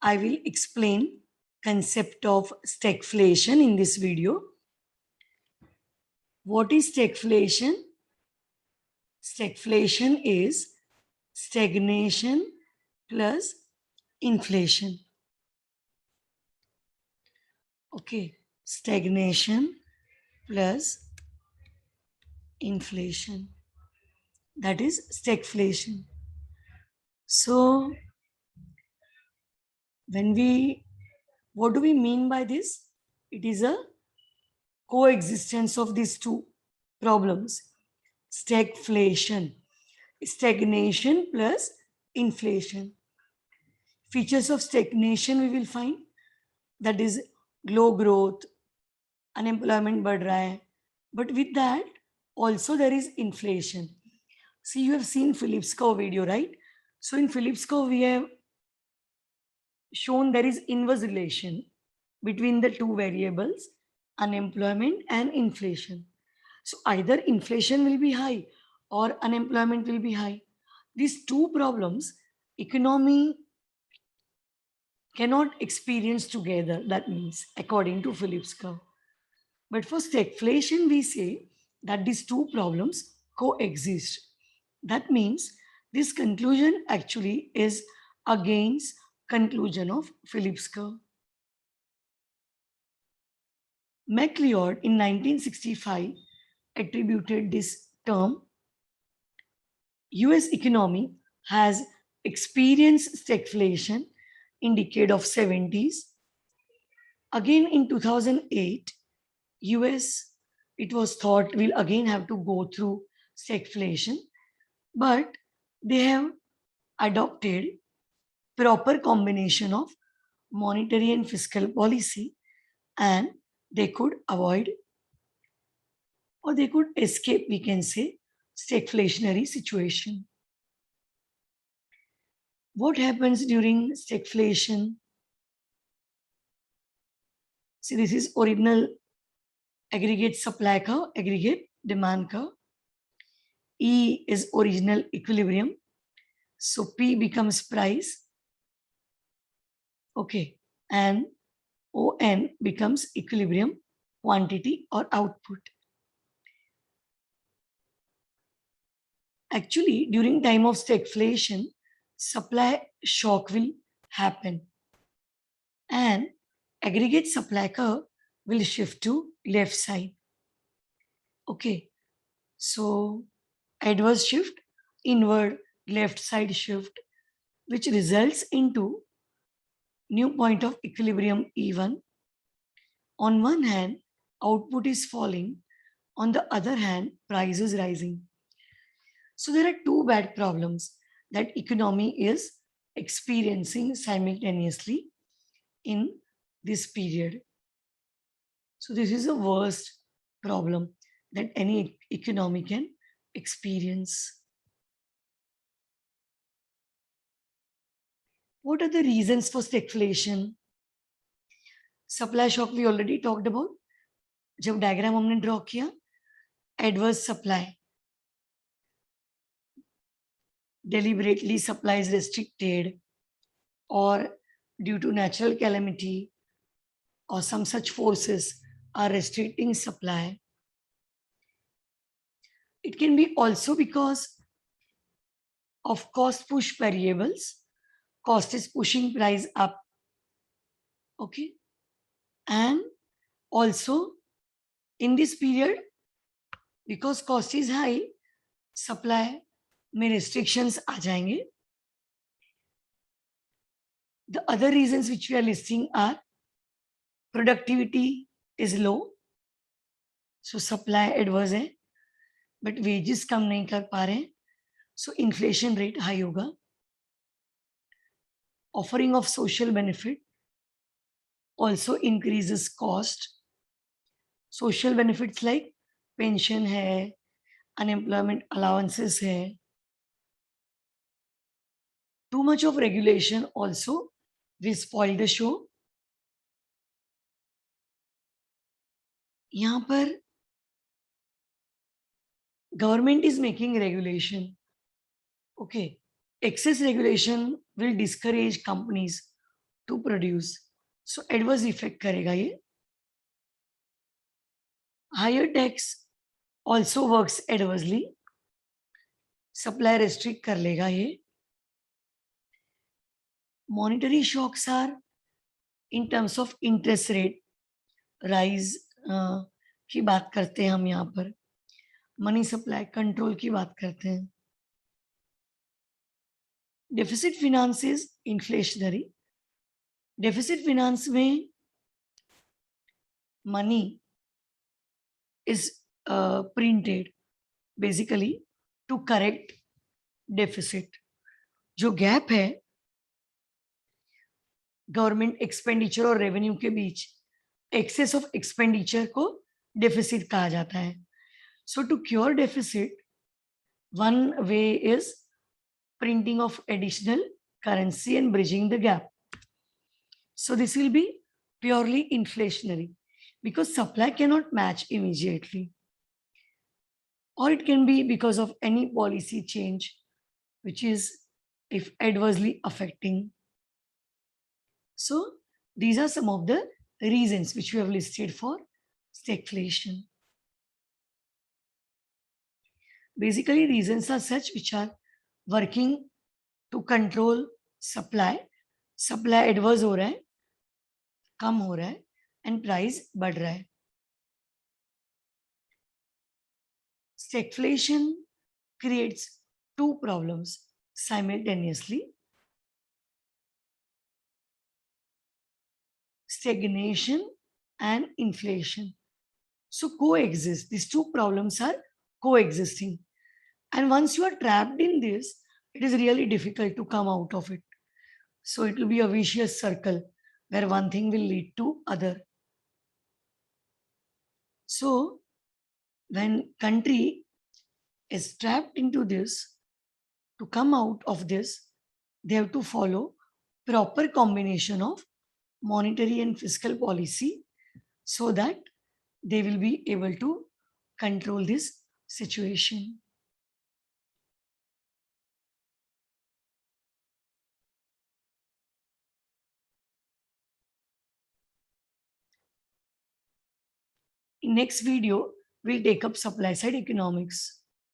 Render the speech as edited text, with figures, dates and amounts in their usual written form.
I will explain concept of stagflation in this video. What is stagflation? Stagflation is stagnation plus inflation. Okay, stagnation plus inflation. That is stagflation. So, what do we mean by this? It is a coexistence of these two problems. Stagflation, stagnation plus inflation. Features of stagnation we will find, that is low growth, unemployment बढ़ रहा है, but with that also there is inflation. See, you have seen Phillips curve video, right? So in Phillips curve we have shown there is inverse relation between the two variables, unemployment and inflation. So either inflation will be high or unemployment will be high. These two problems economy cannot experience together. That means according to Phillips curve. But for stagflation, we say that these two problems coexist. That means this conclusion actually is against conclusion of Phillips curve. MacLeod in 1965 attributed this term. US economy has experienced stagflation in decade of 70s. Again in 2008, US, it was thought will again have to go through stagflation, but they have adopted proper combination of monetary and fiscal policy, and they could avoid or they could escape, we can say, stagflationary situation. What happens during stagflation? See, this is original aggregate supply curve, aggregate demand curve. E is original equilibrium. So P becomes price. Okay. And ON becomes equilibrium quantity or output. Actually, during time of stagflation, supply shock will happen and aggregate supply curve will shift to left side. Okay. So adverse shift, inward left side shift, which results into new point of equilibrium E1. On one hand, output is falling. On the other hand, price is rising. So there are two bad problems that economy is experiencing simultaneously in this period. So this is the worst problem that any economy can experience. What are the reasons for stagflation? Supply shock we already talked about. जब diagram हमने draw किया, adverse supply, deliberately supply is restricted, or due to natural calamity or some such forces are restricting supply. It can be also because of cost push variables. Cost is pushing price up. Okay. And also in this period, because cost is high, supply में restrictions आ जाएंगे. The other reasons which we are listing are productivity is low, so supply adverse है, but wages कम नहीं कर पा रहे हैं, so inflation rate high होगा. Offering of social benefit also increases cost. Social benefits like pension है, unemployment allowances है. Too much of regulation also will spoil the show. यहाँ पर government is making regulation. Okay, excess regulation will discourage companies to produce. So adverse effect करेगा ये. Higher tax also works adversely. Supply restrict कर लेगा ये. Monetary shocks are in terms of interest rate rise की बात करते हैं हम यहाँ पर. मनी सप्लाई कंट्रोल की बात करते हैं. Deficit finance is inflationary. Deficit finance में money is printed basically to correct deficit. जो गैप है गवर्नमेंट एक्सपेंडिचर और रेवेन्यू के बीच, एक्सेस ऑफ एक्सपेंडिचर को डेफिसिट कहा जाता है. So to cure deficit, one way is printing of additional currency and bridging the gap. So this will be purely inflationary because supply cannot match immediately. Or it can be because of any policy change, which is if adversely affecting. So these are some of the reasons which we have listed for stagflation. Basically, reasons are such which are working to control supply. Supply adverse हो रहा है, कम हो रहा है, and price बढ़ रहा है. Stagflation creates two problems simultaneously. Stagnation and inflation. So coexist. These two problems are coexisting. And once you are trapped in this, it is really difficult to come out of it. So it will be a vicious circle where one thing will lead to other. So when country is trapped into this, to come out of this, they have to follow proper combination of monetary and fiscal policy so that they will be able to control this situation. In next video, we'll take up supply side economics.